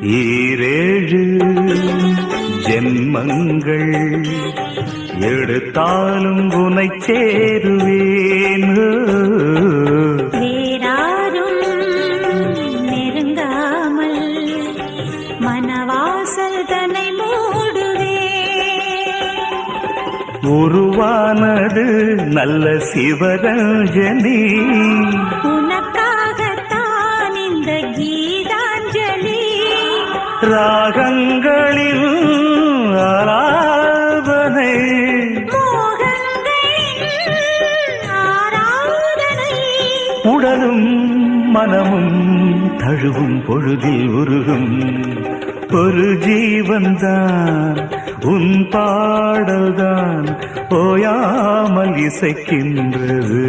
ஈரேழு ஜென்மங்கள் எடுத்தாலும் உனை சேருவேன். வேறாரும் நெருங்காமல் மனவாசல் தன்னை மூடுவே. உருவானது நல்ல சிவரஞ்சனி, உனக்காகத்தான் இந்த கீதாஞ்சலி. ராகங்களில் ஆலாபனை, மோகங்களின் ஆராதனை. உடலும் மனமும் தழுவும் பொழுதில் உருகும் ஒரு ஜீவன்தான் உன் பாடல்தான் ஓயாமல் இசைக்கின்றது.